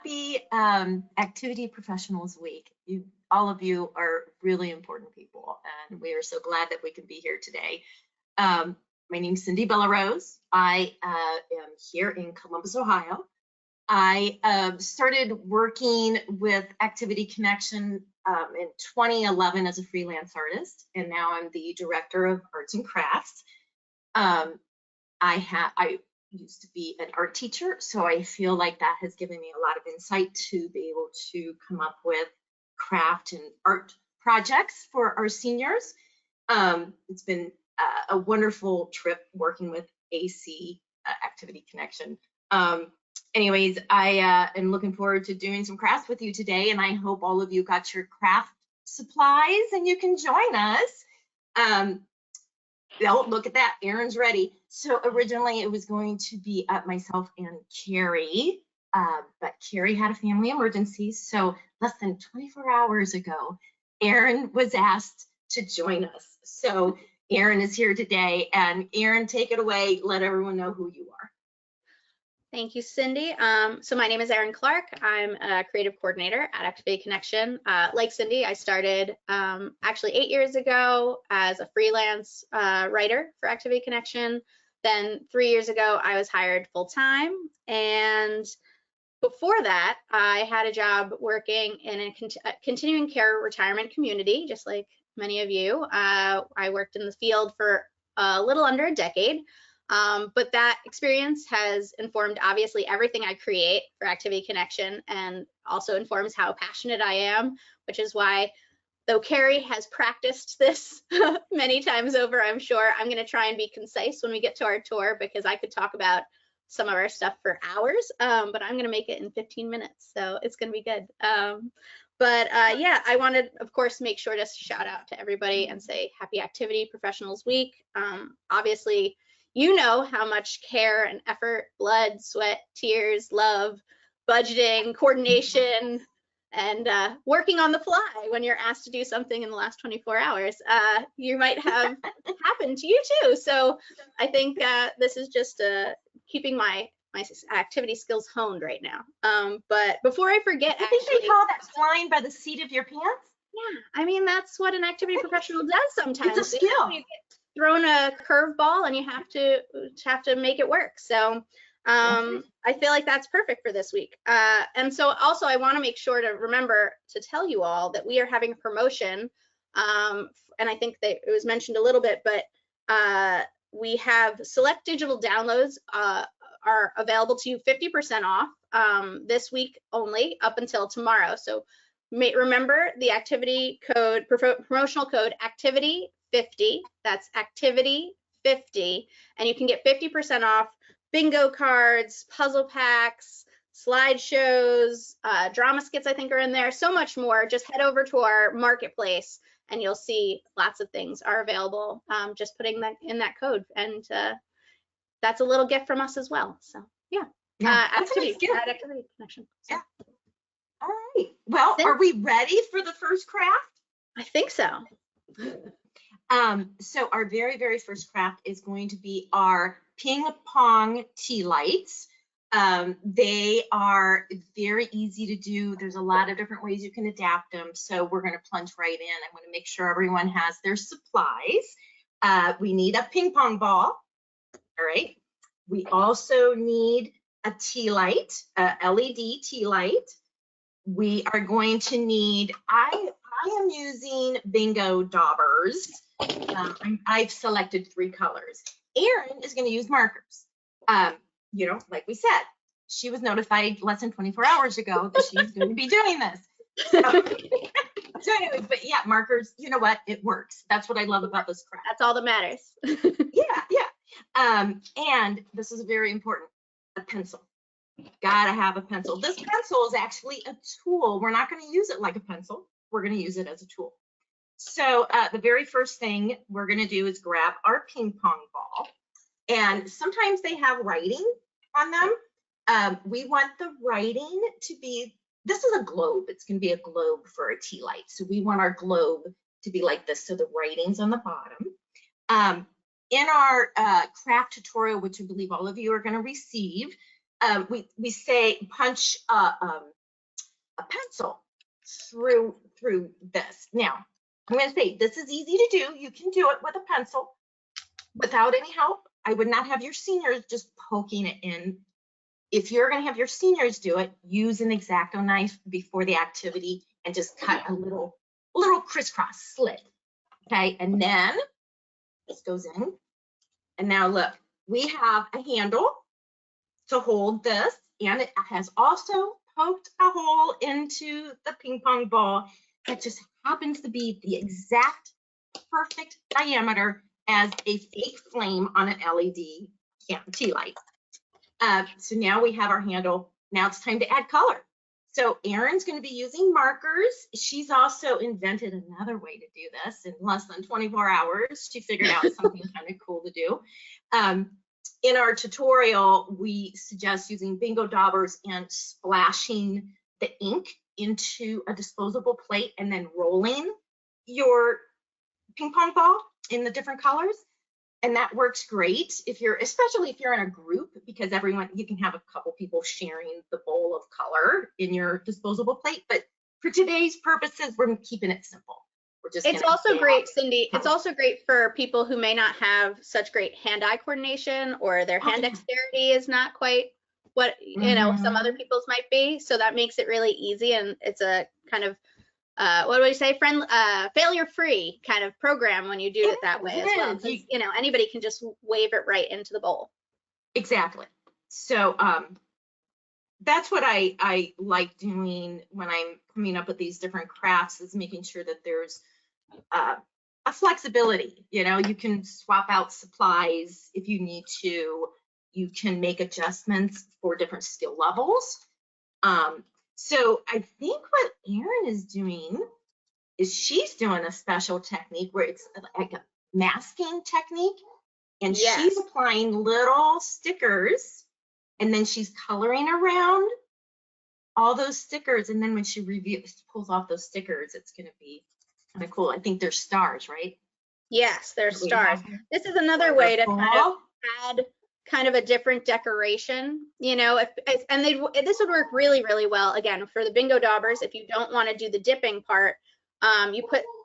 happy Activity Professionals Week. All of you are really important people, and we are so glad that we can be here today. My name is Cyndi Bellerose. I am here in Columbus, Ohio. I started working with Activity Connection in 2011 as a freelance artist, and now I'm the Director of Arts and Crafts. I used to be an art teacher, so I feel like that has given me a lot of insight to be able to come up with craft and art projects for our seniors. It's been a wonderful trip working with AC Activity Connection. Anyways, I am looking forward to doing some crafts with you today, and I hope all of you got your craft supplies and you can join us. Oh, look at that, Eryn's ready. So originally it was going to be myself and Carrie, but Carrie had a family emergency. So less than 24 hours ago, Eryn was asked to join us. So Eryn is here today, and Eryn, take it away. Let everyone know who you are. Thank you, Cyndi. So my name is Eryn Clark. I'm a creative coordinator at Activity Connection. Like Cyndi, I started actually 8 years ago as a freelance writer for Activity Connection. Then 3 years ago, I was hired full-time. And before that, I had a job working in a continuing care retirement community, just like many of you. I worked in the field for a little under a decade. But that experience has informed obviously everything I create for Activity Connection, and also informs how passionate I am, which is why, though Carrie has practiced this many times over, I'm sure I'm going to try and be concise when we get to our tour, because I could talk about some of our stuff for hours, but I'm going to make it in 15 minutes, so it's going to be good. Yeah, I wanted, of course, make sure to shout out to everybody and say Happy Activity Professionals Week. Obviously, you know how much care and effort, blood, sweat, tears, love, budgeting, coordination, and working on the fly when you're asked to do something in the last 24 hours, you might have happened to you too. So I think this is just keeping my activity skills honed right now. But before I forget, I think they call that flying by the seat of your pants. Yeah, I mean, that's what an activity professional does sometimes. It's a skill. You get thrown a curveball and you have to make it work. So I feel like that's perfect for this week. And so also I want to make sure to remember to tell you all that we are having a promotion. And I think that it was mentioned a little bit, but we have select digital downloads are available to you 50% off this week only up until tomorrow. So remember the activity code, promotional code activity50, that's activity50, and you can get 50% off bingo cards, puzzle packs, slideshows, drama skits I think are in there, so much more. Just head over to our marketplace and you'll see lots of things are available, just putting that in that code, and that's a little gift from us as well. So yeah, Activity Connection. So. Yeah. All right. Well, are we ready for the first craft? I think so. So our very, very first craft is going to be our ping pong tea lights. They are very easy to do. There's a lot of different ways you can adapt them. So we're going to plunge right in. I want to make sure everyone has their supplies. We need a ping pong ball. All right. We also need a tea light, a LED tea light. We are going to need, I am using bingo daubers. I've selected 3 colors. Eryn is going to use markers. You know, like we said, she was notified less than 24 hours ago that she's going to be doing this. So anyways, but yeah, markers, you know what? It works. That's what I love about this craft. That's all that matters. Yeah. And this is very important, a pencil. Gotta have a pencil. This pencil is actually a tool. We're not going to use it like a pencil. We're going to use it as a tool. So the very first thing we're going to do is grab our ping pong ball. And sometimes they have writing on them. We want the writing to be, this is a globe. It's going to be a globe for a tea light. So we want our globe to be like this. So the writing's on the bottom. In our craft tutorial, which I believe all of you are going to receive, we say punch a pencil through this. Now, I'm going to say this is easy to do. You can do it with a pencil without any help. I would not have your seniors just poking it in. If you're going to have your seniors do it, use an X-Acto knife before the activity and just cut a little crisscross slit. Okay, and then this goes in. And now look, we have a handle to hold this, and it has also poked a hole into the ping pong ball that just happens to be the exact perfect diameter as a fake flame on an LED tea light. So now we have our handle. Now it's time to add color. So Eryn's going to be using markers. She's also invented another way to do this in less than 24 hours. She figured out something kind of cool to do. In our tutorial, we suggest using bingo daubers and splashing the ink into a disposable plate and then rolling your ping pong ball in the different colors. And that works great especially if you're in a group, because you can have a couple people sharing the bowl of color in your disposable plate. But for today's purposes, we're keeping it simple. It's also great, Cyndi. It's also great for people who may not have such great hand-eye coordination, or their hand dexterity is not quite what some other people's might be. So that makes it really easy, and it's a kind of what do we say, failure-free kind of program when you do it that way as well. Anybody can just wave it right into the bowl. Exactly. So that's what I like doing when I'm coming up with these different crafts, is making sure that there's a flexibility. You can swap out supplies if you need to. You can make adjustments for different skill levels. So I think what Eryn is doing is she's doing a special technique where it's like a masking technique, and she's applying little stickers, and then she's coloring around all those stickers, and then when she pulls off those stickers, it's going to be kind of cool. I think they're stars, right? Yes, they're stars. This is another way to kind of add kind of a different decoration, this would work really, really well, again, for the bingo daubers. If you don't want to do the dipping part,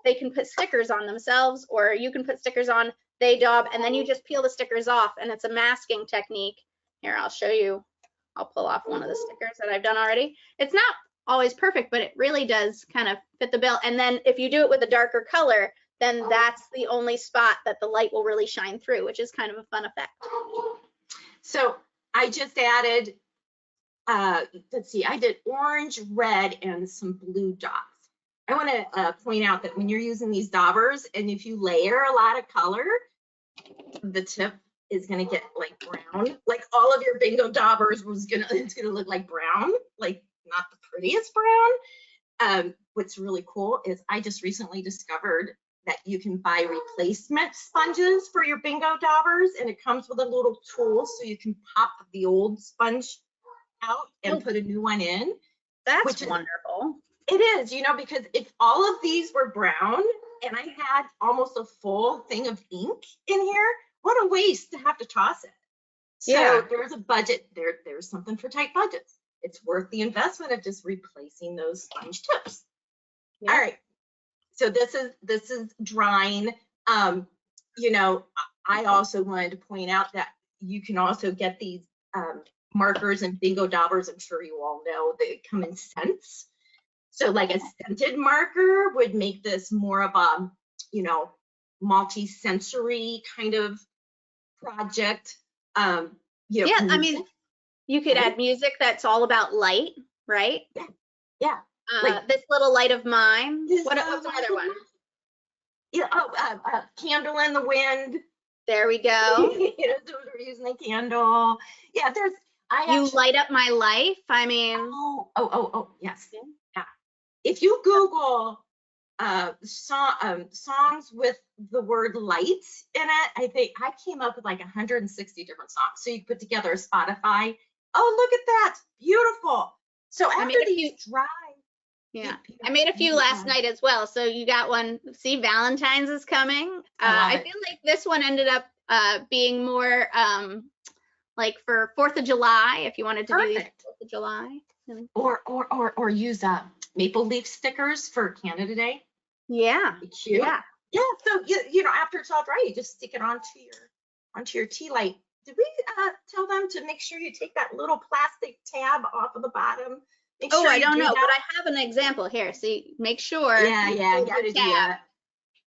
they can put stickers on themselves, or you can put stickers on, they daub, and then you just peel the stickers off, and it's a masking technique. Here, I'll show you. I'll pull off one of the stickers that I've done already. It's not always perfect, but it really does kind of fit the bill. And then if you do it with a darker color, then that's the only spot that the light will really shine through, which is kind of a fun effect. So I just added, let's see, I did orange, red, and some blue dots. I want to point out that when you're using these daubers, and if you layer a lot of color, the tip is going to get like brown. Like all of your bingo daubers it's going to look like brown, like not the prettiest brown. What's really cool is I just recently discovered that you can buy replacement sponges for your bingo daubers, and it comes with a little tool so you can pop the old sponge out and put a new one in. That's wonderful. It is, because if all of these were brown and I had almost a full thing of ink in here, what a waste to have to toss it. So there's a budget, there's something for tight budgets. It's worth the investment of just replacing those sponge tips. Yeah. All right. So this is drying. I also wanted to point out that you can also get these markers and bingo daubers. I'm sure you all know they come in scents. So like a scented marker would make this more of a, multi-sensory kind of project. I mean, you could add music that's all about light, right? Yeah. This little light of mine. What's another one? Yeah. Candle in the wind. There we go. So we're using a candle. Yeah. You light up my life. I mean. Oh. Yes. Yeah. If you Google songs with the word light in it, I think I came up with like 160 different songs. So you put together a Spotify. Oh, look at that. Beautiful. So after these dry. Yeah, I made a few last night as well. So you got one. See, Valentine's is coming. I feel like this one ended up being more like for 4th of July, if you wanted to do these Perfect. 4th of July. Or use maple leaf stickers for Canada Day. Yeah. Be cute. Yeah. Yeah. So you know, after it's all dry, you just stick it onto your tea light. Did we tell them to make sure you take that little plastic tab off of the bottom? Make Oh, sure I you don't do know, but that. I have an example here. See, make sure Yeah, you you hold gotta your do tab that.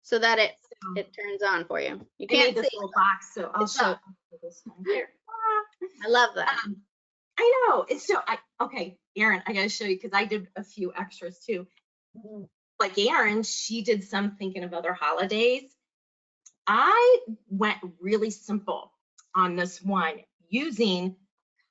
so that it So, turns on for you. You I made can't this see. little box, so I'll It's show up. this one here. I love that. I know. It's so okay, Eryn, I gotta show you because I did a few extras too. Like Eryn, she did some thinking of other holidays. I went really simple on this one using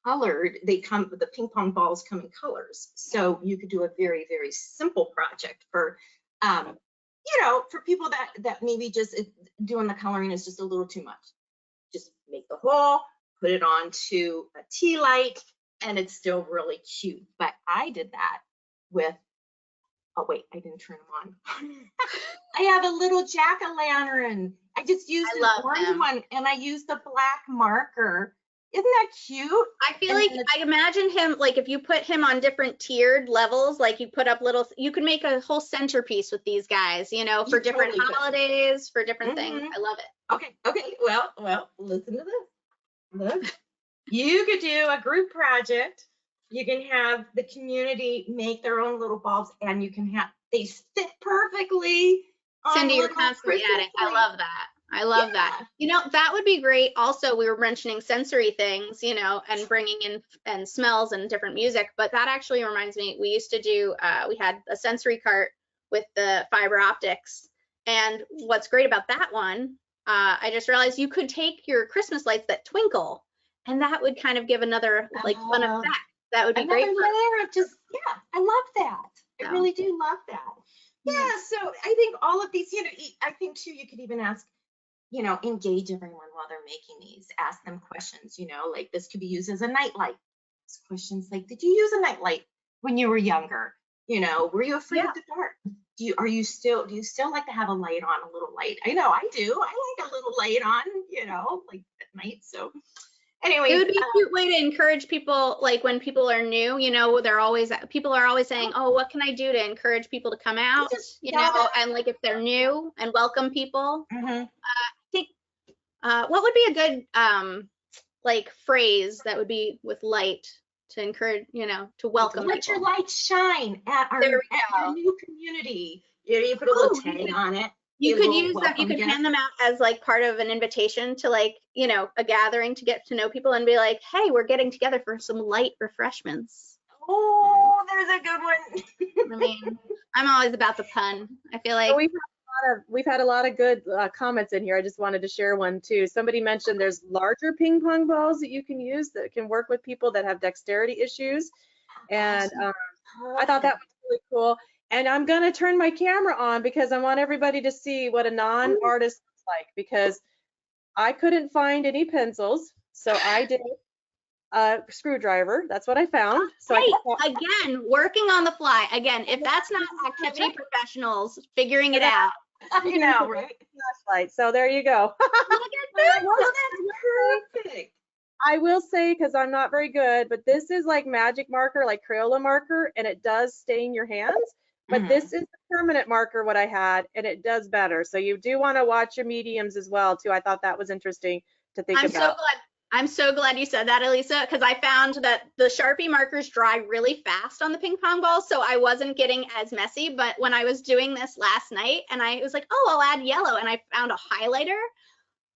colored, the ping pong balls come in colors. So you could do a very, very simple project for, you know, for people that maybe just doing the coloring is just a little too much. Just make the hole, put it onto a tea light, and it's still really cute. But I did that with, oh wait, I didn't turn them on. I have a little jack-o'-lantern. I just used I an love orange them. one and I used the black marker. Isn't that cute? I feel like I imagine him, like if you put him on different tiered levels, like you put up little, you could make a whole centerpiece with these guys, you know, for different totally could. holidays, for different things. Mhm. I love it. Okay. Well, listen to this. Look, you could do a group project. You can have the community make their own little bulbs, and you can have they fit perfectly on Cyndi, you're little constantly Christmas at it. I lights. love that. I love that. Yeah. You know, that would be great. Also, we were mentioning sensory things, you know, and bringing in and smells and different music. But that actually reminds me, we used to do, we had a sensory cart with the fiber optics. And what's great about that one, I just realized you could take your Christmas lights that twinkle, and that would kind of give another like fun effect. That would be Another great. layer of just, yeah, I love that. I So, really do love that. Yeah, so I think all of these, you know, I think too, you could even ask, you know, engage everyone while they're making these. Ask them questions, you know, like this could be used as a nightlight. Ask questions like, did you use a nightlight when you were younger? You know, were you afraid yeah. of the dark? Do you still like to have a light on, a little light? I know I do. I like a little light on, you know, like at night. So anyways, It would be a cute way to encourage people, like when people are new, you know, people are always saying, oh, what can I do to encourage people to come out, you know, and like if they're new and welcome people. I think, what would be a good, like phrase that would be with light to encourage, you know, to welcome let people. your light shine at your new community. You know, you put a little tag on it. You could use that, you could hand them out as like part of an invitation to like, you know, a gathering to get to know people and be like, hey, we're getting together for some light refreshments. Oh, there's a good one. I mean, I'm always about the pun. I feel like we've had a lot of good comments in here. I just wanted to share one too. Somebody mentioned there's larger ping pong balls that you can use that can work with people that have dexterity issues. And I thought that was really cool. And I'm going to turn my camera on because I want everybody to see what a non-artist looks like, because I couldn't find any pencils. So I did a screwdriver. That's what I found. So again, working on the fly. Again, if that's not activity professionals figuring it out. I know, right? Flashlight. So there you go. Look at that. That's perfect. I will say, because I'm not very good, but this is like magic marker, like Crayola marker, and it does stain your hands. But this is the permanent marker, what I had, and it does better. So you do want to watch your mediums as well, too. I thought that was interesting to think about. I'm so glad you said that, Alisa, because I found that the Sharpie markers dry really fast on the ping pong balls, so I wasn't getting as messy. But when I was doing this last night, and I was like, oh, I'll add yellow, and I found a highlighter,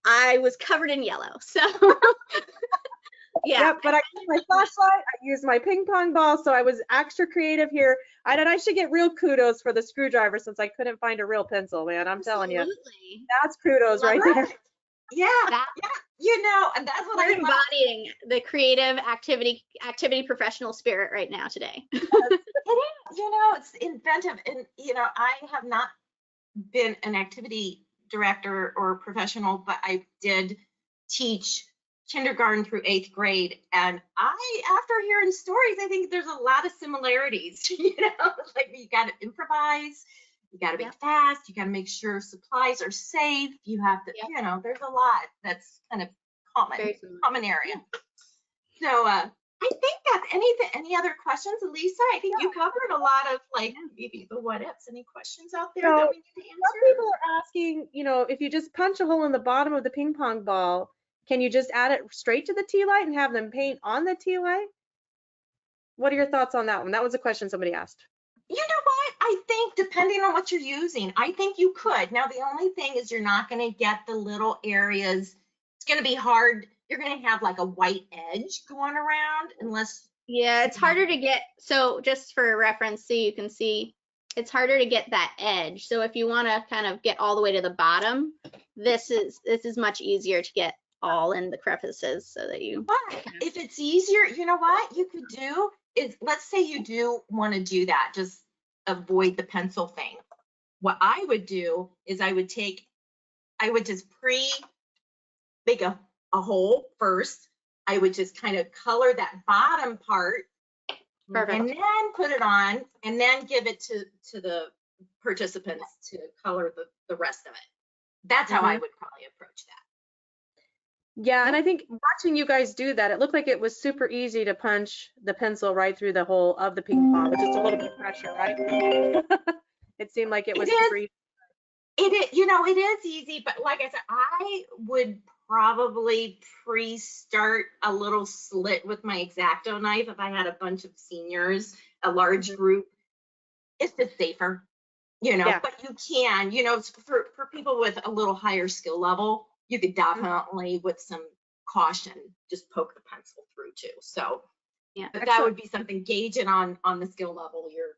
I was covered in yellow. So yeah. Yep, but I used my flashlight, I used my ping pong ball, so I was extra creative here. I should get real kudos for the screwdriver since I couldn't find a real pencil, man. I'm telling you, that's kudos right there. Yeah, you know, and that's what we're embodying the creative activity professional spirit right now today. It is, you know, it's inventive, and you know, I have not been an activity director or professional, but I did teach kindergarten through 8th grade, and after hearing stories, I think there's a lot of similarities. You know, like you got to improvise. You got to be fast. You got to make sure supplies are safe. You have to, you know, there's a lot that's kind of common area. So I think that's any other questions, Alisa? I think you covered a lot of like maybe the what ifs. Any questions out there that we need to Some answer? people are asking, if you just punch a hole in the bottom of the ping pong ball, can you just add it straight to the tea light and have them paint on the tea light? What are your thoughts on that one? That was a question somebody asked. You know what? I think depending on what you're using, I think you could. Now, the only thing is you're not going to get the little areas. It's going to be hard. You're going to have like a white edge going around unless. Yeah, it's harder to get. So just for reference, so you can see, it's harder to get that edge. So if you want to kind of get all the way to the bottom, this is much easier to get all in the crevices so that you. But if it's easier, you know what you could do is, let's say you do want to do that, just avoid the pencil thing. What I would do is I would just make a hole first. I would just kind of color that bottom part. Perfect. And then put it on and then give it to the participants to color the rest of it. That's how I would probably approach that. Yeah, and I think watching you guys do that, it looked like it was super easy to punch the pencil right through the hole of the ping pong with just a little bit of pressure, right? It seemed like it was super easy. It is easy, but like I said, I would probably pre-start a little slit with my X-Acto knife if I had a bunch of seniors, a large group. It's just safer, Yeah. but you can, for people with a little higher skill level, you could definitely, with some caution, just poke the pencil through too. So, yeah, but that would be something gauging on the skill level you're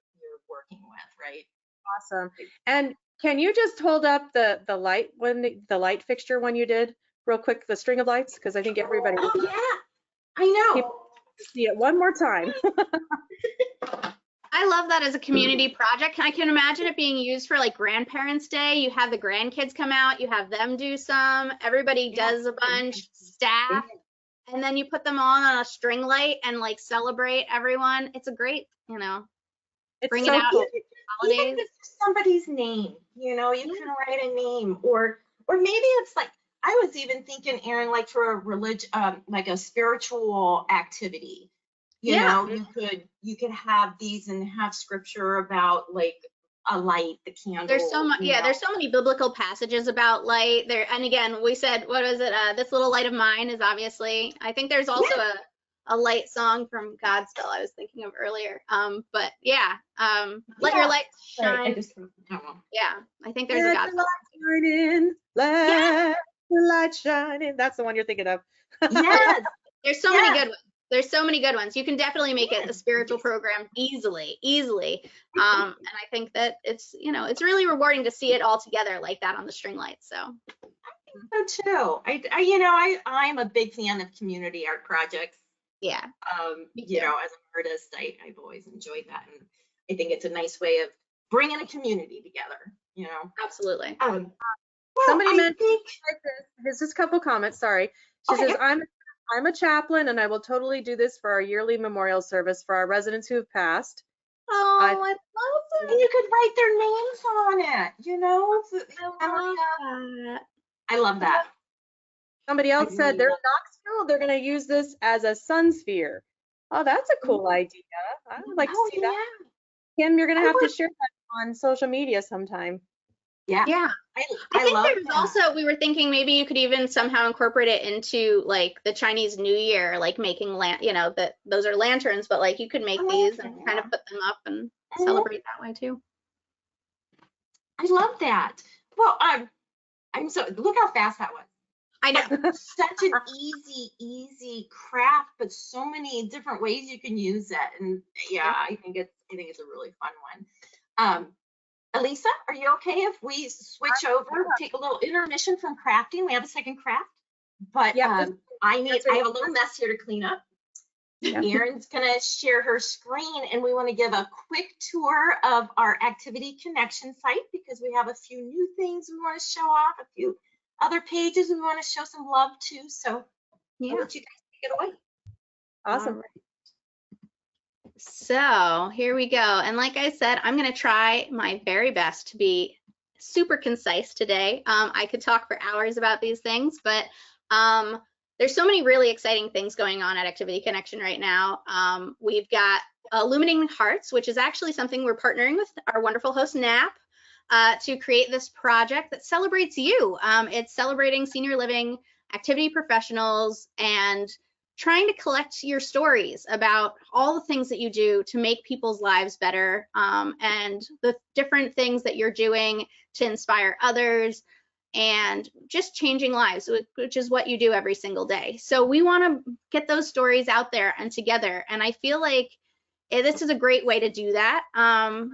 working with, right? Awesome. And can you just hold up the light the light fixture when you did real quick, the string of lights? Because I think everybody Oh yeah, I know. People see it one more time. I love that as a community project. I can imagine it being used for like Grandparents' Day. You have the grandkids come out, you have them do some, everybody does a bunch, staff, and then you put them on a string light and like celebrate everyone. It's a great, It's bring so it out. cool. Even if it's somebody's name, you can write a name, or maybe it's like, I was even thinking, Eryn, like for a religion, like a spiritual activity. You could have these and have scripture about like a light, the candle. There's so much, there's so many biblical passages about light there. And again, we said, what was it? This little light of mine is obviously, I think there's also a light song from Godspell I was thinking of earlier. But let your light shine. Yeah, I think there's a Godspell. Let the light shine in. That's the one you're thinking of. Yes. There's so many good ones. There's so many good ones. You can definitely make it a spiritual program easily. And I think that it's really rewarding to see it all together like that on the string lights. So. So too. I'm a big fan of community art projects. Yeah. As an artist, I've always enjoyed that, and I think it's a nice way of bringing a community together. Absolutely. Somebody mentioned like this. There's just a couple comments. Sorry. She says, I'm a chaplain, and I will totally do this for our yearly memorial service for our residents who have passed. Oh, I love it. And you could write their names on it. I love that. Somebody else said they're in Knoxville. They're going to use this as a sun sphere. Oh, that's a cool idea. I would like to see that. Kim, you're going to have to share that on social media sometime. Yeah. I think there's also, we were thinking maybe you could even somehow incorporate it into like the Chinese New Year, like making that those are lanterns, but like you could make these and kind of put them up and celebrate that way too. I love that. Well, I'm so, look how fast that was. I know. Such an easy craft, but so many different ways you can use it. And I think it's a really fun one. Alisa, are you okay if we switch over, take a little intermission from crafting? We have a second craft, but I have a little mess here to clean up. Eryn's gonna share her screen, and we want to give a quick tour of our activity connection site because we have a few new things we want to show off, a few other pages we want to show some love to. So I'll let you guys take it away. Awesome. So here we go. And like I said, I'm going to try my very best to be super concise today. I could talk for hours about these things, but there's so many really exciting things going on at Activity Connection right now. We've got Illuminating Hearts, which is actually something we're partnering with our wonderful host NAAP to create this project that celebrates you. It's celebrating senior living activity professionals and trying to collect your stories about all the things that you do to make people's lives better, and the different things that you're doing to inspire others and just changing lives, which is what you do every single day. So we want to get those stories out there and together. And I feel like this is a great way to do that.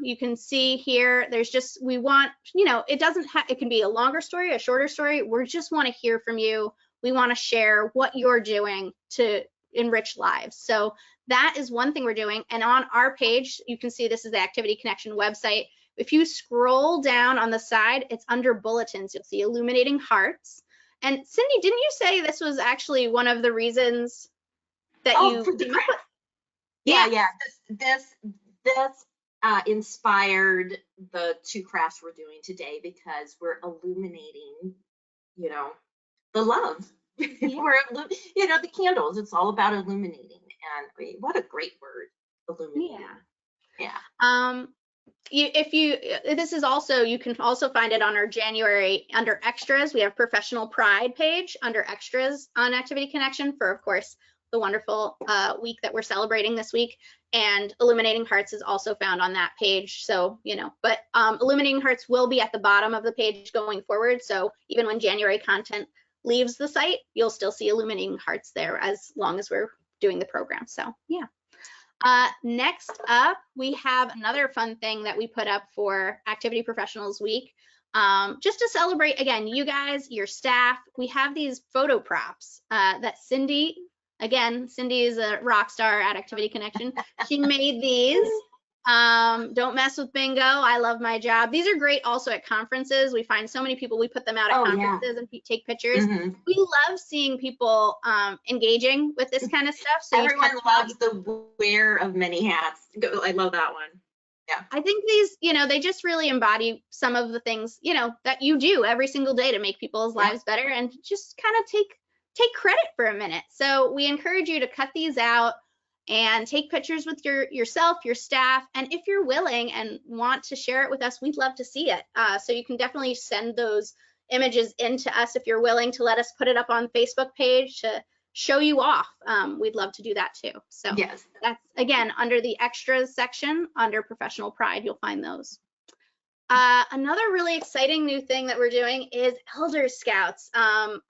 You can see here, there's just, we want, you know, it doesn't have, it can be a longer story, a shorter story. We just want to hear from you. We want to share what you're doing to enrich lives. So that is one thing we're doing. And on our page, you can see this is the Activity Connection website. If you scroll down on the side, it's under bulletins. You'll see Illuminating Hearts. And Cyndi, didn't you say this was actually one of the reasons that you for the came up with? Yeah. This inspired the 2 crafts we're doing today, because we're illuminating, you know, the love. Yeah. We're, you know, the candles. It's all about illuminating, and what a great word, illuminating. Yeah. This is also, you can also find it on our January under extras. We have Professional Pride page under extras on Activity Connection for, of course, the wonderful week that we're celebrating this week. And Illuminating Hearts is also found on that page. So, you know, but Illuminating Hearts will be at the bottom of the page going forward. So even when January content leaves the site, you'll still see Illuminating Hearts there as long as we're doing the program. So yeah. Next up, we have another fun thing that we put up for Activity Professionals Week. Just to celebrate, again, you guys, your staff. We have these photo props that Cyndi, again, Cyndi is a rock star at Activity Connection. She made these. Don't mess with bingo. I love my job. These are great also at conferences. We find so many people, we put them out at conferences and take pictures. We love seeing people engaging with this kind of stuff. So everyone loves the wear of many hats. I love that one. Yeah. I think these, you know, they just really embody some of the things, you know, that you do every single day to make people's lives better, and just kind of take credit for a minute. So we encourage you to cut these out and take pictures with yourself, your staff, and if you're willing and want to share it with us, we'd love to see it. So you can definitely send those images in to us if you're willing to let us put it up on Facebook page to show you off. We'd love to do that too. So yes, that's, again, under the extras section under Professional Pride, you'll find those. Another really exciting new thing that we're doing is Elder Scouts. I'm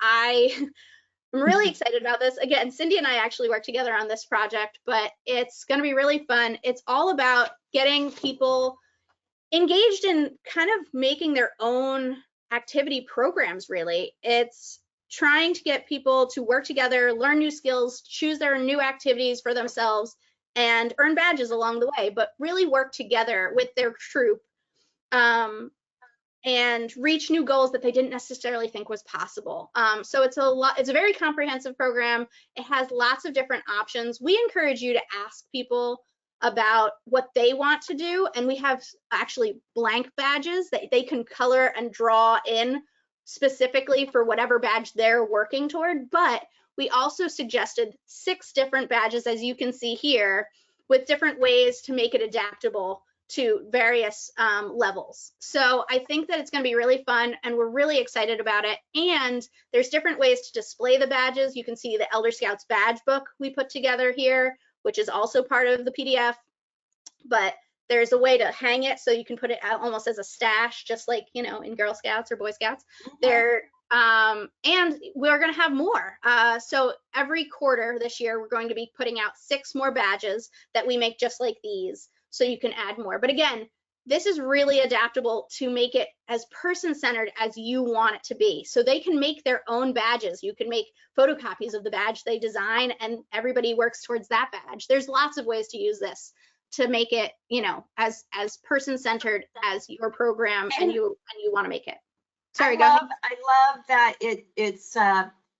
really excited about this. Again, Cyndi and I actually work together on this project, but it's going to be really fun. It's all about getting people engaged in kind of making their own activity programs, really. It's trying to get people to work together, learn new skills, choose their new activities for themselves, and earn badges along the way, but really work together with their troop and reach new goals that they didn't necessarily think was possible. So it's a very comprehensive program. It has lots of different options. We encourage you to ask people about what they want to do, and we have actually blank badges that they can color and draw in specifically for whatever badge they're working toward. But we also suggested 6 different badges, as you can see here, with different ways to make it adaptable to various levels. So I think that it's going to be really fun, and we're really excited about it. And there's different ways to display the badges. You can see the Elder Scouts badge book we put together here, which is also part of the PDF, but there's a way to hang it so you can put it out almost as a stash, just like, you know, in Girl Scouts or Boy Scouts. And we're going to have more. So every quarter this year, we're going to be putting out 6 more badges that we make just like these, so you can add more. But again, this is really adaptable to make it as person-centered as you want it to be. So they can make their own badges. You can make photocopies of the badge they design, and everybody works towards that badge. There's lots of ways to use this to make it, you know, as person-centered as your program and you want to make it. Sorry, go ahead. I love that it's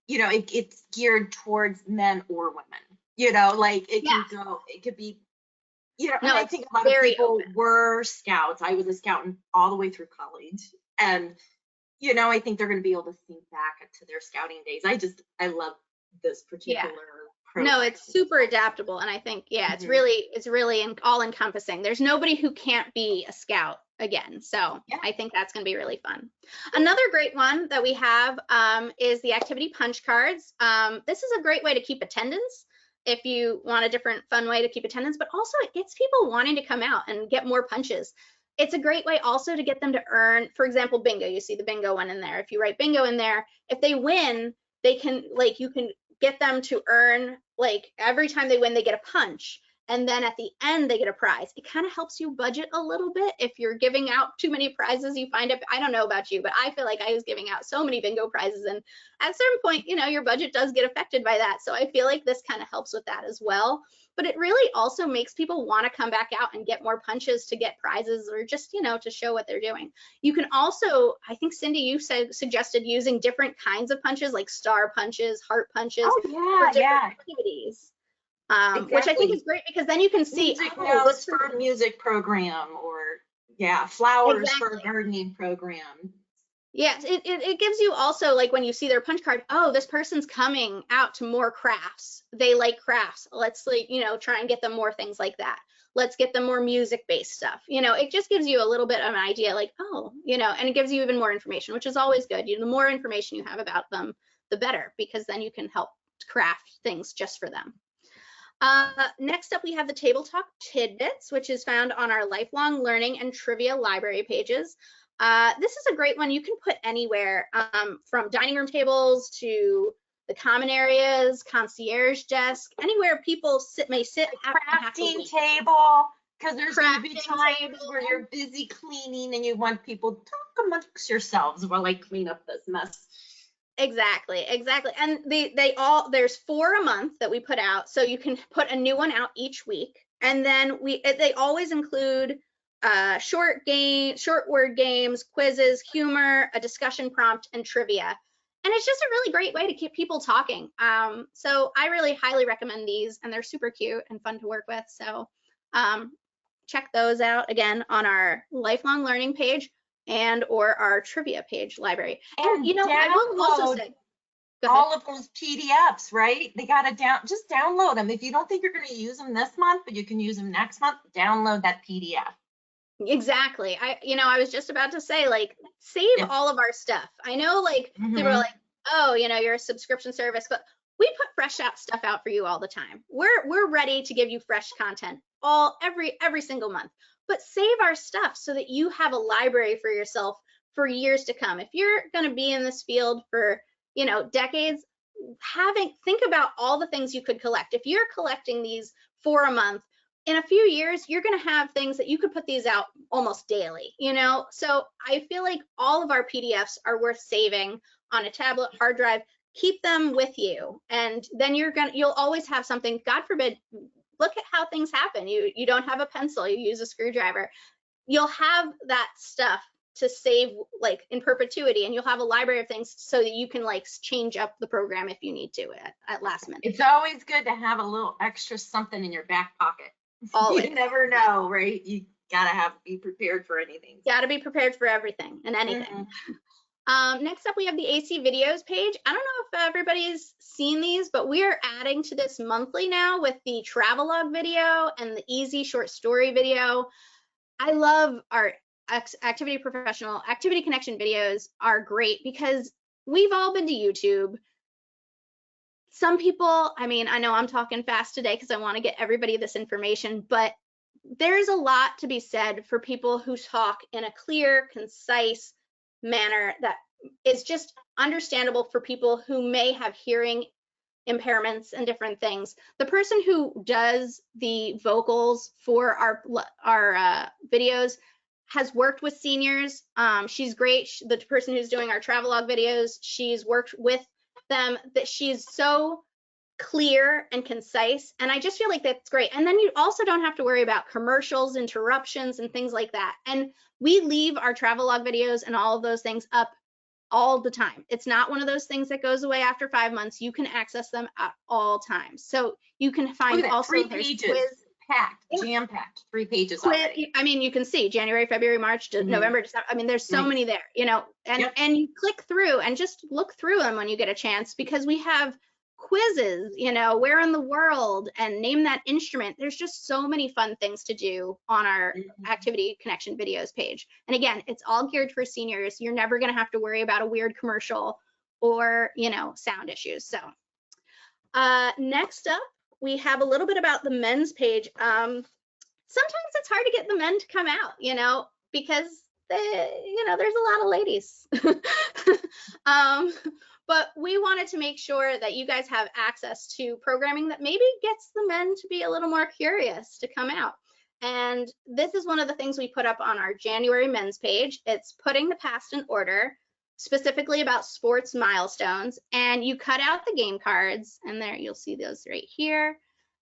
you know, it's geared towards men or women. You know, like it can go, it could be, you know, and I think a lot of people were scouts. I was a scout all the way through college, and you know, I think they're going to be able to think back to their scouting days. I love this particular program. No, it's super adaptable. And I think, yeah, it's really all encompassing. There's nobody who can't be a scout again. So Yeah. I think that's going to be really fun. Another great one that we have is the activity punch cards. This is a great way to keep attendance if you want a different fun way to keep attendance, but also it gets people wanting to come out and get more punches. It's a great way also to get them to earn, for example, bingo. You see the bingo one in there. If you write bingo in there, if they win, they can, like, you can get them to earn, like, every time they win, they get a punch. And then at the end, they get a prize. It kind of helps you budget a little bit. If you're giving out too many prizes, you find it, I don't know about you, but I feel like I was giving out so many bingo prizes. And at a certain point, you know, your budget does get affected by that. So I feel like this kind of helps with that as well. But it really also makes people want to come back out and get more punches to get prizes, or just, you know, to show what they're doing. You can also, I think, Cyndi, you suggested using different kinds of punches, like star punches, heart punches, for different activities. Exactly. Which I think is great, because then you can see, music notes for a music program, or flowers for a gardening program. Yes, it gives you also, like, when you see their punch card, oh, this person's coming out to more crafts. They like crafts. Let's, like, you know, try and get them more things like that. Let's get them more music-based stuff. You know, it just gives you a little bit of an idea, like, oh, you know, and it gives you even more information, which is always good. You know, the more information you have about them, the better, because then you can help craft things just for them. Next up, we have the Table Talk Tidbits, which is found on our lifelong learning and trivia library pages. This is a great one. You can put anywhere, from dining room tables to the common areas, concierge desk, anywhere people may sit. Crafting table, because there's going to be times where you're busy cleaning and you want people to talk amongst yourselves while I clean up this mess. Exactly. And there's 4 a month that we put out, so you can put a new one out each week. And then they always include short word games, quizzes, humor, a discussion prompt, and trivia. And it's just a really great way to keep people talking. So I really highly recommend these, and they're super cute and fun to work with. So check those out again on our lifelong learning page and or our trivia page library. And you know, I will also say, all of those PDFs, right? They got to just download them. If you don't think you're going to use them this month, but you can use them next month, download that PDF. Exactly. I was just about to say, like, save all of our stuff. I know, like, people are like, oh, you know, you're a subscription service, but we put fresh stuff out for you all the time. We're ready to give you fresh content every single month. But save our stuff so that you have a library for yourself for years to come. If you're going to be in this field for, you know, decades, think about all the things you could collect. If you're collecting these 4 a month, in a few years, you're going to have things that you could put these out almost daily, you know? So I feel like all of our PDFs are worth saving on a tablet, hard drive. Keep them with you, and then you'll always have something. God forbid, look at how things happen. You don't have a pencil, you use a screwdriver. You'll have that stuff to save, like, in perpetuity, and you'll have a library of things so that you can, like, change up the program if you need to at last minute. It's always good to have a little extra something in your back pocket. Always. You never know, right? You gotta be prepared for anything. Gotta be prepared for everything and anything. Next up, we have the AC videos page. I don't know if everybody's seen these, but we are adding to this monthly now with the travelogue video and the easy short story video. I love our activity connection videos are great because we've all been to YouTube. Some people, I mean, I know I'm talking fast today because I want to get everybody this information, but there's a lot to be said for people who talk in a clear, concise manner that is just understandable for people who may have hearing impairments and different things. The person who does the vocals for our videos has worked with seniors. She's great. The person who's doing our travelogue videos, she's worked with them, that she's so clear and concise, and I just feel like that's great. And then you also don't have to worry about commercials, interruptions, and things like that. And we leave our travelogue videos and all of those things up all the time. It's not one of those things that goes away after 5 months. You can access them at all times. So you can find also 3 pages packed, jam-packed, 3 pages already. I mean, you can see January, February, March, November, December. I mean, there's so many there, you know, and you click through and just look through them when you get a chance, because we have quizzes, you know, where in the world, and name that instrument. There's just so many fun things to do on our activity connection videos page. And again, it's all geared for seniors. You're never going to have to worry about a weird commercial or, you know, sound issues. So next up, we have a little bit about the men's page. Sometimes it's hard to get the men to come out, you know, because you know, there's a lot of ladies. But we wanted to make sure that you guys have access to programming that maybe gets the men to be a little more curious to come out. And this is one of the things we put up on our January men's page. It's putting the past in order, specifically about sports milestones. And you cut out the game cards, and there you'll see those right here.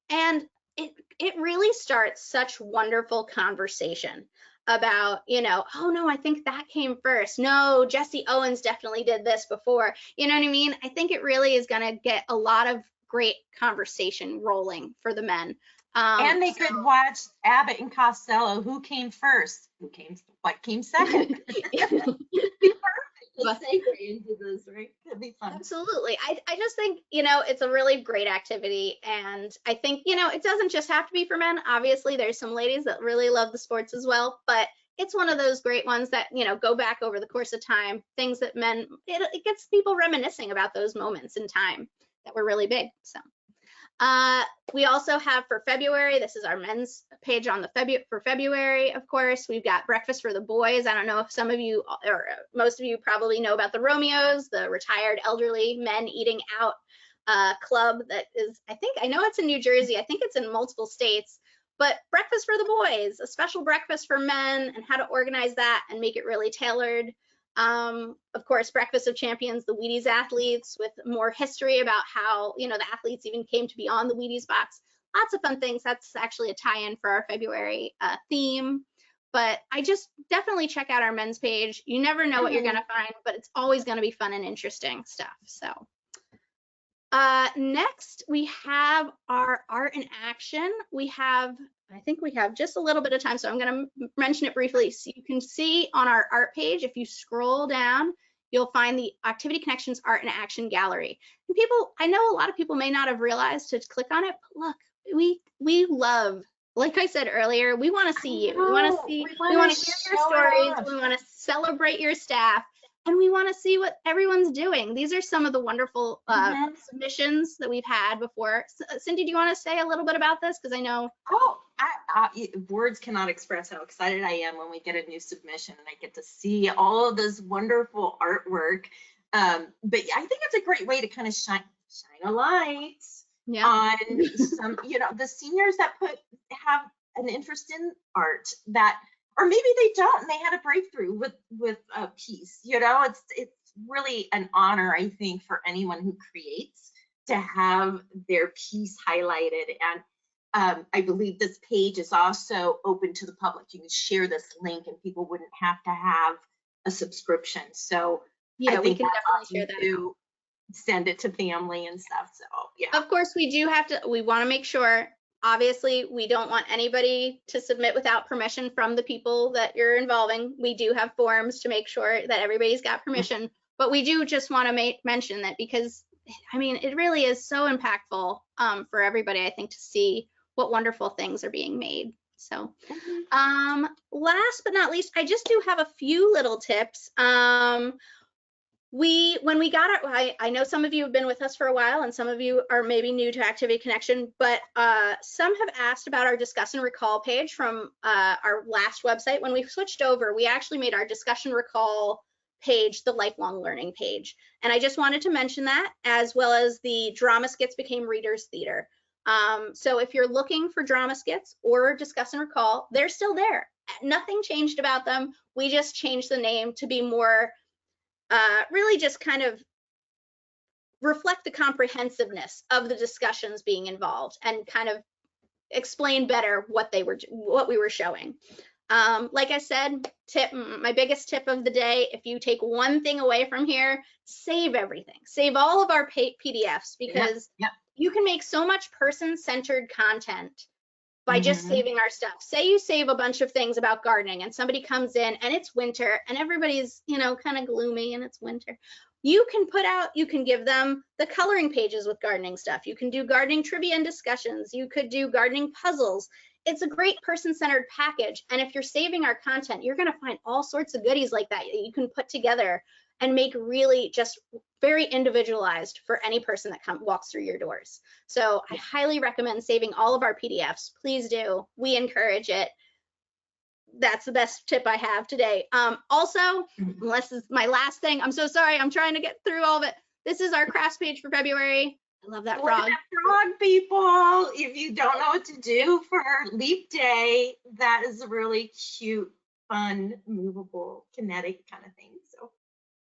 And it really starts such wonderful conversation about, you know, oh no, I think that came first. No, Jesse Owens definitely did this before. You know what I mean? I think it really is going to get a lot of great conversation rolling for the men. And they could watch Abbott and Costello. Who came first? What came second? Let's segue into this, right? Could be fun. Absolutely. I just think, you know, it's a really great activity. And I think, you know, it doesn't just have to be for men. Obviously, there's some ladies that really love the sports as well, but it's one of those great ones that, you know, go back over the course of time, things that men, it gets people reminiscing about those moments in time that were really big. So we also have for February, this is our men's page on the for February, of course, we've got breakfast for the boys. I don't know if some of you or most of you probably know about the Romeos, the retired elderly men eating out club that is, I know it's in New Jersey. I think it's in multiple states, but breakfast for the boys, a special breakfast for men, and how to organize that and make it really tailored. Of course, Breakfast of Champions, the Wheaties athletes, with more history about how, you know, the athletes even came to be on the Wheaties box. Lots of fun things. That's actually a tie-in for our February theme. But I just definitely check out our men's page. You never know what you're going to find, but it's always going to be fun and interesting stuff. So next, we have our art in action. I think we have just a little bit of time, so I'm going to mention it briefly. So you can see on our art page, if you scroll down, you'll find the Activity Connections Art in Action Gallery. And people, I know a lot of people may not have realized to click on it, but look, we love, like I said earlier, we want to see you. We want to see, we want to hear your stories. We want to celebrate your staff, and we want to see what everyone's doing. These are some of the wonderful submissions that we've had before. Cyndi, do you want to say a little bit about this? Because I know. Oh, words cannot express how excited I am when we get a new submission and I get to see all of this wonderful artwork. But I think it's a great way to kind of shine a light on some, you know, the seniors that have an interest in art that, or maybe they don't and they had a breakthrough with a piece. You know, it's really an honor, I think, for anyone who creates to have their piece highlighted. And I believe this page is also open to the public. You can share this link and people wouldn't have to have a subscription. So yeah, I we think can definitely share that. Send it to family and stuff. So yeah. Of course, we want to make sure, obviously, we don't want anybody to submit without permission from the people that you're involving. We do have forms to make sure that everybody's got permission, but we do just want to mention that because, I mean, it really is so impactful for everybody, I think, to see what wonderful things are being made. So last but not least, I just do have a few little tips. When we got I know some of you have been with us for a while and some of you are maybe new to Activity Connection, but some have asked about our Discuss and Recall page from our last website. When we switched over, we actually made our Discussion Recall page the lifelong learning page. And I just wanted to mention that, as well as the drama skits became Readers Theater. So if you're looking for drama skits or Discuss and Recall, they're still there. Nothing changed about them. We just changed the name to be more really just kind of reflect the comprehensiveness of the discussions being involved and kind of explain better what we were showing. Like I said, my biggest tip of the day, if you take one thing away from here, save everything. Save all of our PDFs, because you can make so much person-centered content by just saving our stuff. Say you save a bunch of things about gardening and somebody comes in and it's winter and everybody's, you know, kind of gloomy and it's winter. you can give them the coloring pages with gardening stuff. You can do gardening trivia and discussions. You could do gardening puzzles. It's a great person-centered package. And if you're saving our content, you're going to find all sorts of goodies like that you can put together and make really just very individualized for any person that walks through your doors. So I highly recommend saving all of our PDFs. Please do. We encourage it. That's the best tip I have today. Also, unless this is my last thing, I'm so sorry. I'm trying to get through all of it. This is our crafts page for February. I love that frog. Frog, people. If you don't know what to do for Leap Day, that is a really cute, fun, movable, kinetic kind of thing. So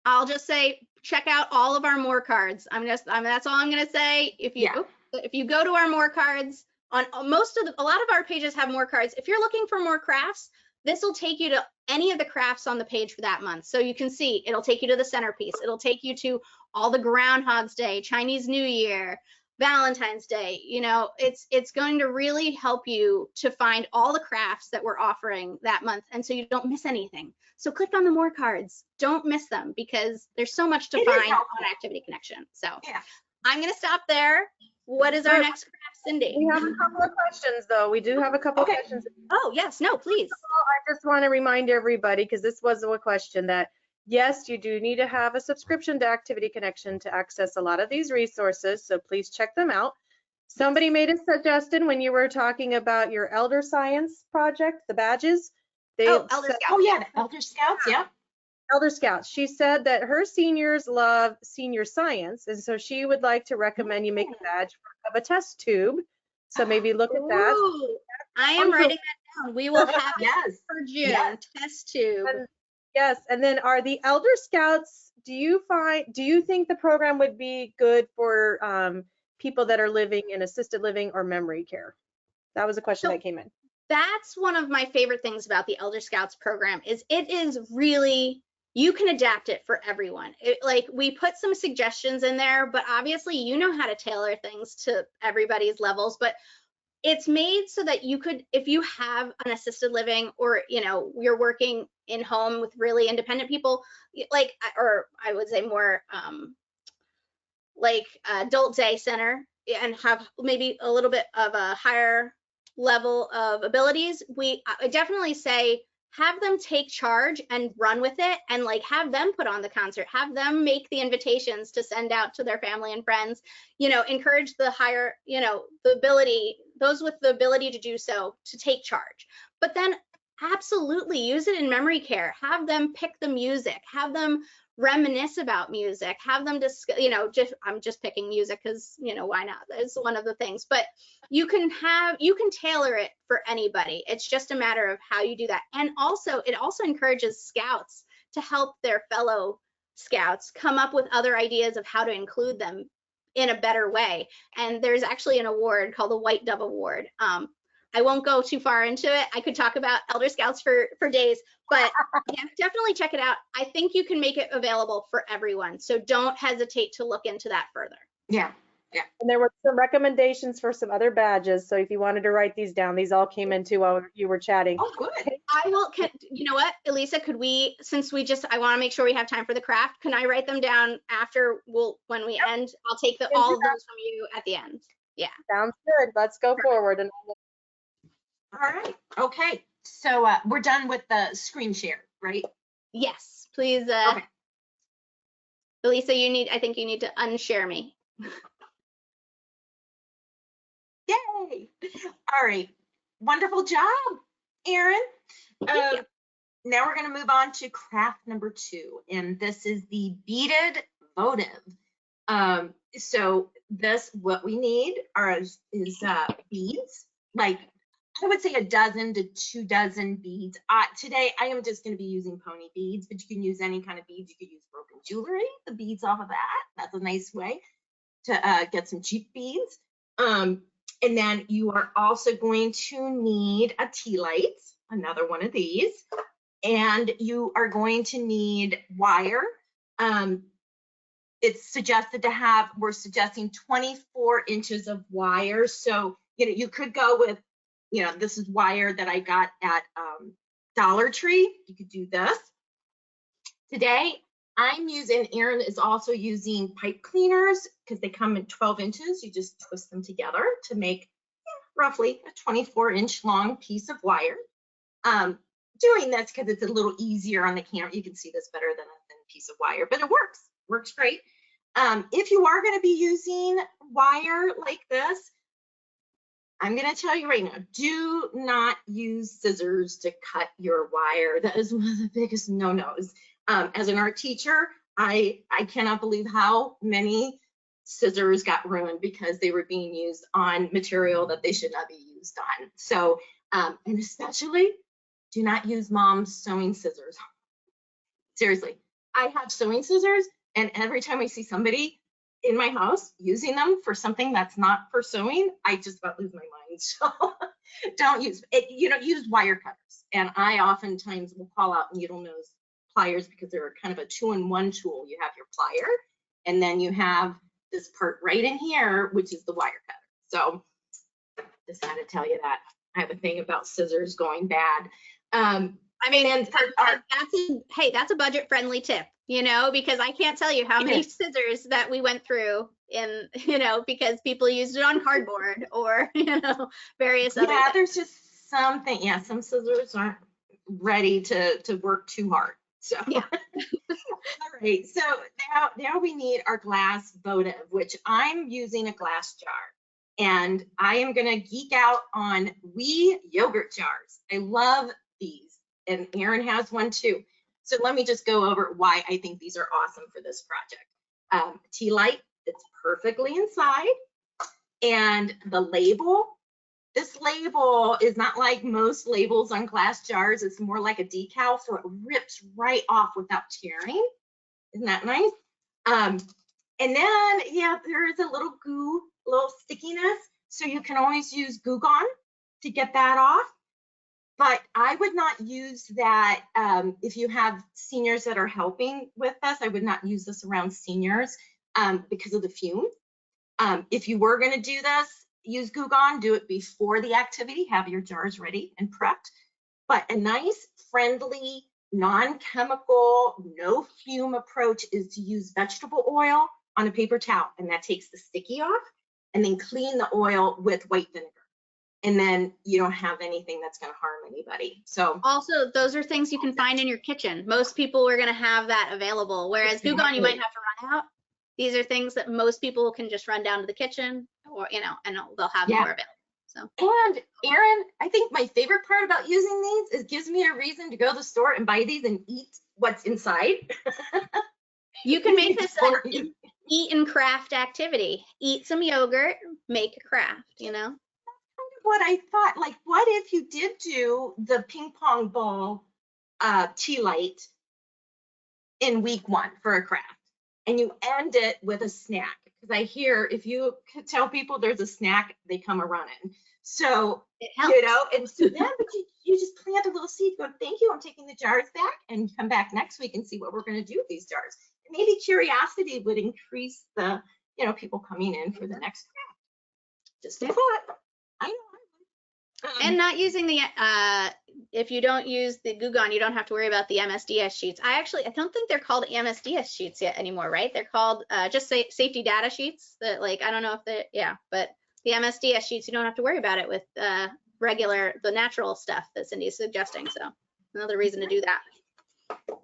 I'll just say, check out all of our more cards. That's all I'm gonna say. If you go to our more cards, on a lot of our pages have more cards. If you're looking for more crafts, this will take you to any of the crafts on the page for that month. So you can see, it'll take you to the centerpiece. It'll take you to all the Groundhog's Day, Chinese New Year, Valentine's Day. You know, it's going to really help you to find all the crafts that we're offering that month, and so you don't miss anything. So click on the more cards. Don't miss them, because there's so much to find on Activity Connection. So yeah. I'm going to stop there. What is our next craft, Cyndi? We have a couple of questions, though. We do have a couple of questions. Oh, yes. No, please. I just want to remind everybody, because this was a question, that yes, you do need to have a subscription to Activity Connection to access a lot of these resources, so please check them out. Somebody made a suggestion when you were talking about your Elder Science project, the badges. Elder Scouts. Oh, yeah, the Elder Scouts, yeah. Elder Scouts. She said that her seniors love senior science, and so she would like to recommend you make a badge of a test tube. So maybe look at that. Ooh, I am writing that down. We will have it for June. Test tube. Yes, and then are the Elder Scouts, do you think the program would be good for people that are living in assisted living or memory care? That was a question that came in. That's one of my favorite things about the Elder Scouts program, is it is really, you can adapt it for everyone. Like, we put some suggestions in there, but obviously you know how to tailor things to everybody's levels. But it's made so that you could, if you have an assisted living, or you're working in home with really independent people, like, or I would say more like adult day center, and have maybe a little bit of a higher level of abilities, I definitely say have them take charge and run with it, and like have them put on the concert, have them make the invitations to send out to their family and friends, encourage the higher, those with the ability to do so, to take charge. But then absolutely use it in memory care. Have them pick the music, have them reminisce about music, have them discuss, I'm just picking music because, why not? It's one of the things, but you can tailor it for anybody. It's just a matter of how you do that. And also, it also encourages scouts to help their fellow scouts come up with other ideas of how to include them in a better way. And there's actually an award called the White Dove Award. I won't go too far into it. I could talk about Elder Scouts for days, but yeah, definitely check it out. I think you can make it available for everyone. So don't hesitate to look into that further. Yeah. And there were some recommendations for some other badges. So if you wanted to write these down, these all came into while you were chatting. Oh, good. You know what, Alisa, I want to make sure we have time for the craft. Can I write them down after when we end? I'll take all of those from you at the end. Yeah. Sounds good. Let's go forward. All right. Okay. So we're done with the screen share, right? Yes. Please, okay. Alisa, I think you need to unshare me. Yay. All right. Wonderful job, Eryn. Now we're going to move on to craft number 2, and this is the Beaded Votive. So what we need is beads, like I would say a dozen to 2 dozen beads. Today I am just going to be using pony beads, but you can use any kind of beads. You could use broken jewelry, the beads off of that. That's a nice way to get some cheap beads. And then you are also going to need a tea light, another one of these, and you are going to need wire. It's suggested to have, we're suggesting 24 inches of wire. So, you could go with, this is wire that I got at Dollar Tree. You could do this. Today, I'm using, Eryn is also using pipe cleaners because they come in 12 inches. You just twist them together to make roughly a 24-inch long piece of wire. Doing this because it's a little easier on the camera. You can see this better than a thin piece of wire, but it works great. If you are going to be using wire like this, I'm going to tell you right now, do not use scissors to cut your wire. That is one of the biggest no-nos. As an art teacher, I cannot believe how many scissors got ruined because they were being used on material that they should not be used on. So, and especially, do not use mom's sewing scissors. Seriously, I have sewing scissors, and every time I see somebody in my house using them for something that's not for sewing, I just about lose my mind. So don't use it, use wire cutters. And I oftentimes will call out needle nose pliers because they're kind of a 2-in-1 tool. You have your plier, and then you have this part right in here, which is the wire cutter. So just had to tell you that. I have a thing about scissors going bad. I mean, and that's a budget friendly tip, because I can't tell you how many scissors that we went through in, because people used it on cardboard or, various other things. There's just something, some scissors aren't ready to work too hard. So, yeah. All right, so now we need our glass votive, which I'm using a glass jar. And I am gonna geek out on wee yogurt jars. I love these, and Eryn has one too. So let me just go over why I think these are awesome for this project. Tea light, it's perfectly inside. And the label, this label is not like most labels on glass jars. It's more like a decal, so it rips right off without tearing. Isn't that nice? And then, there is a little goo, little stickiness, so you can always use Goo Gone to get that off. But I would not use that if you have seniors that are helping with this. I would not use this around seniors because of the fume. If you were going to do this, use Goo Gone, do it before the activity, have your jars ready and prepped. But a nice, friendly, non-chemical, no fume approach is to use vegetable oil on a paper towel, and that takes the sticky off, and then clean the oil with white vinegar. And then you don't have anything that's going to harm anybody. So also, those are things you can find in your kitchen. Most people are going to have that available, whereas Goo Gone, you might have to run out. These are things that most people can just run down to the kitchen, or and they'll have more available. So. And Eryn, I think my favorite part about using these is it gives me a reason to go to the store and buy these and eat what's inside. You can make this an eat and craft activity. Eat some yogurt, make a craft, That's kind of what I thought. Like, what if you did do the ping pong ball tea light in week 1 for a craft, and you end it with a snack? Because I hear if you tell people there's a snack, they come a running. So, it helps. And so then you just plant a little seed, go, thank you, I'm taking the jars back, and come back next week and see what we're going to do with these jars. And maybe curiosity would increase the, people coming in for the next craft. Just a thought. I know. And not using the, if you don't use the Goo Gone, you don't have to worry about the MSDS sheets. I don't think they're called MSDS sheets yet anymore, right? They're called just safety data sheets that I don't know if they, but the MSDS sheets, you don't have to worry about it with the natural stuff that Cyndi is suggesting. So another reason to do that.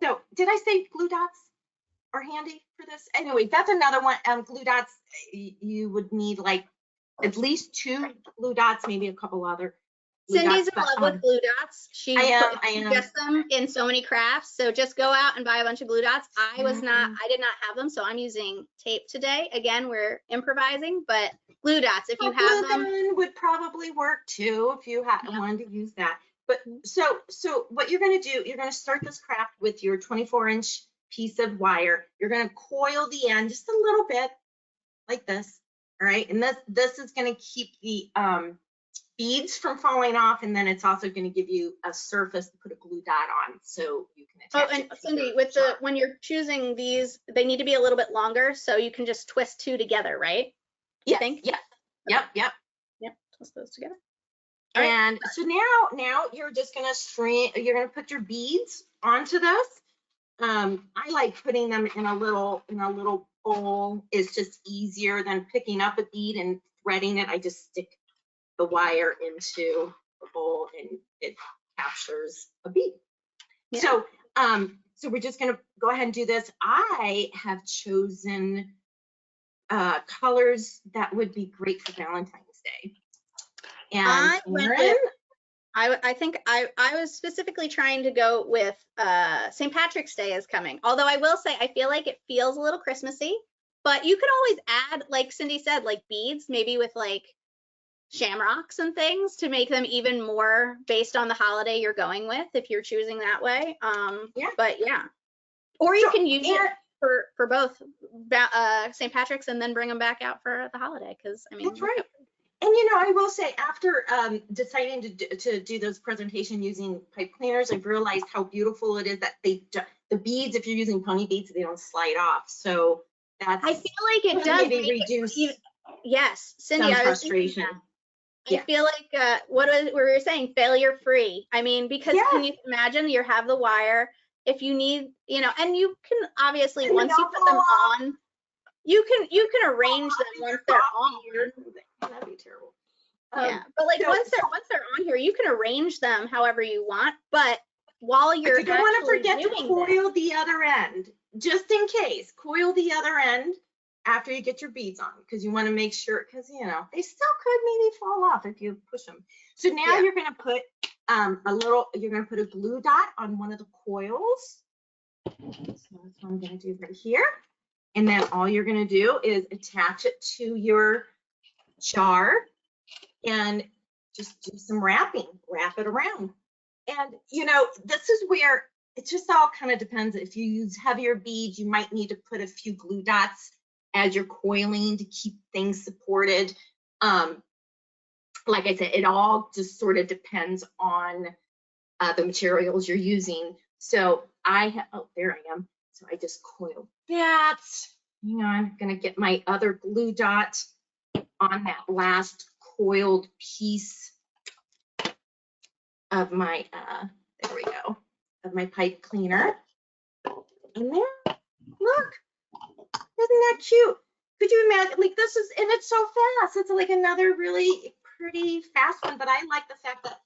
So did I say glue dots are handy for this? Anyway, that's another one. Glue dots, you would need at least 2 glue dots, maybe a couple other. Cyndi's in love with glue dots. She suggests them in so many crafts. So just go out and buy a bunch of glue dots. I did not have them, so I'm using tape today. Again, we're improvising, but glue dots, if you have them. Glue gun would probably work too if you wanted to use that. But so what you're going to do, you're going to start this craft with your 24-inch piece of wire. You're going to coil the end just a little bit like this. All right, and this is going to keep the beads from falling off, and then it's also going to give you a surface to put a glue dot on, so you can attach it. And Cyndi, when you're choosing these, they need to be a little bit longer, so you can just twist 2 together, right? Yeah. Okay. Yep. Twist those together. And so now you're just going to you're going to put your beads onto this. I like putting them in a little bowl. It's just easier than picking up a bead and threading it. I just stick the wire into the bowl and it captures a bead. Yeah. So, so we're just gonna go ahead and do this. I have chosen colors that would be great for Valentine's Day. And I went Eryn? with, I think I was specifically trying to go with St. Patrick's Day is coming. Although I will say, I feel like it feels a little Christmassy, but you could always add, like Cyndi said, like beads, maybe with like shamrocks and things to make them even more based on the holiday you're going with, if you're choosing that way. Yeah. But yeah, or you So, can use it for both St. Patrick's and then bring them back out for the holiday, because I mean, that's right. And you know, I will say, after deciding to do this presentation using pipe cleaners, I've realized how beautiful it is that the beads, if you're using pony beads, they don't slide off. So that's, I feel like it does maybe make reduce it, yes, Cyndi, some I was thinking frustration. that. Yeah. I feel like what we were saying, failure free. I mean, because Yeah. can you imagine you have the wire, if you need, you know, and you can obviously, And once you they'll put them fall off. on, you can arrange them once they're on. That'd be terrible. Yeah, but like so- once they're on here, you can arrange them however you want. But while you're But you don't want to actually forget to doing coil the other end, just in case. Coil the other end after you get your beads on, because you want to make sure, because you know they still could maybe fall off if you push them. So now Yeah. you're going to put you're going to put a glue dot on one of the coils. So that's what I'm going to do right here. And then all you're going to do is attach it to your jar and just do some wrapping, wrap it around. And you know, this is where it just all kind of depends. If you use heavier beads, you might need to put a few glue dots as you're coiling to keep things supported. Like I said, it all just sort of depends on the materials you're using. So oh, there I am. So I just coiled that. You know, I'm gonna get my other glue dot on that last coiled piece of my, there we go, of my pipe cleaner. And there, look, isn't that cute? Could you imagine, like this is, and it's so fast. It's like another really pretty fast one, but I like the fact that,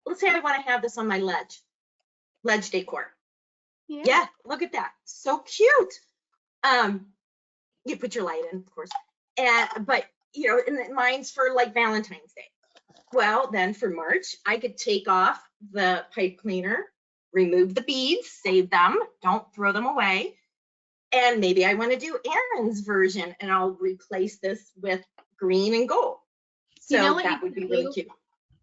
let's say I want to have this on my ledge decor. Yeah, look at that, so cute. You put your light in, of course, but you know, and then mine's for like Valentine's Day. Well, then for March, I could take off the pipe cleaner, remove the beads, save them, don't throw them away. And maybe I want to do Eryn's version and I'll replace this with green and gold. So You know what that you would be could really do? cute.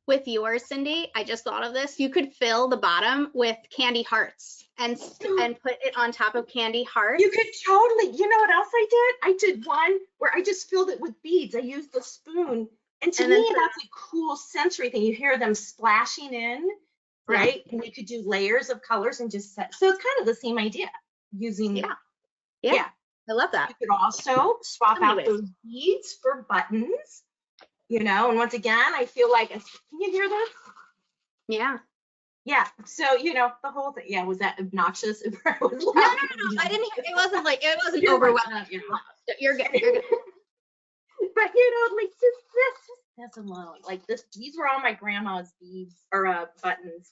With yours, Cyndi, I just thought of this. You could fill the bottom with candy hearts and put it on top of candy hearts. You could totally, you know what else I did? I did one where I just filled it with beads. I used the spoon. And to And then me, put that's a cool sensory thing. You hear them splashing in, right? And you could do layers of colors and just set. So it's kind of the same idea using. Yeah. I love that. You could also swap out Anyways. those beads for buttons, you know, and once again, I feel like, can you hear this? Yeah. Yeah. So, you know, the whole thing. Yeah. Was that obnoxious? No. I didn't hear. It wasn't overwhelming. You're good. You're good. But you know, like this alone, like this, these were all my grandma's beads or buttons,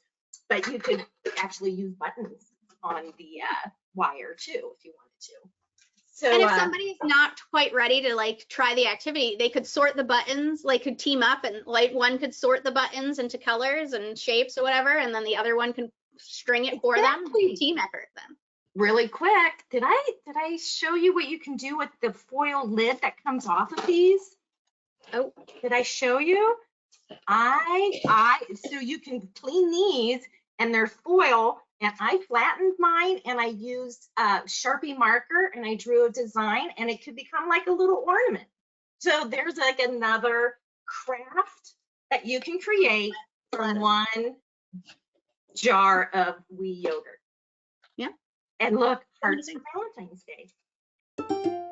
but you could actually use buttons on the wire too if you wanted to. So, And if somebody's not quite ready to like try the activity, they could sort the buttons, like could team up and like one could sort the buttons into colors and shapes or whatever, and then the other one can string it for them. Team effort then. really quick, did I show you what you can do with the foil lid that comes off of these? Oh, did I show you? So you can clean these and they're foil, and I flattened mine and I used Sharpie marker and I drew a design and it could become like a little ornament. So there's like another craft that you can create from one jar of wee yogurt. Yeah. And look, hearts for Valentine's Day.